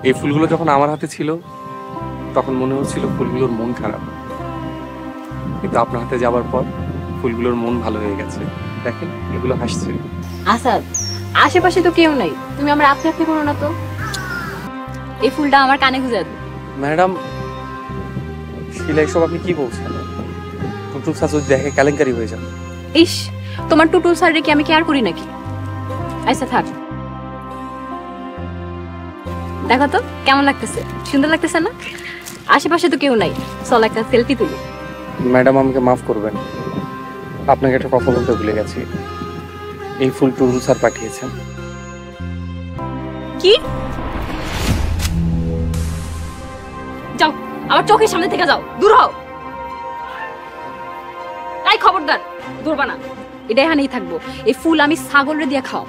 এই ফুলগুলো যখন আমার হাতে ছিল তখন মনে হচ্ছিল ফুলগুলোর মন খারাপ, কিন্তু আপনার হাতে যাবার পর ফুলগুলোর মন ভালো হয়ে গেছে। দেখেন এগুলো হাসছে। আসাদ, আশেপাশে তো কেউ নাই, তুমি আমার আপনি আপনি করো না তো। এই ফুলটা আমার কানে গুঁজে দাও। ম্যাডাম শিলা, এসব আপনি কি বলছেন? টুটুল স্যার যদি দেখে কেলেঙ্কারি হয়ে যাবে। ইস, তোমার টুটুল স্যার কি আমি কেয়ার করি নাকি? আচ্ছা থাক, দেখো তো কেমন লাগতেছে, সুন্দর লাগতেছে না? আশেপাশে তো কেউ নাই, চল একটা সেলফি তুলি। ম্যাডাম আমাকে মাফ করবেন, আপনাকে একটা কথা বলতে ভুলে গেছি। এই ফুল টুটুল স্যার পাঠিয়েছেন। কি? যাও, আমার চোখের সামনে থেকে যাও, দূর হও। তাই খবরদার, দূর বানা। এটা এখানেই থাকবো। এই ফুল আমি ছাগলরে দিয়ে খাও।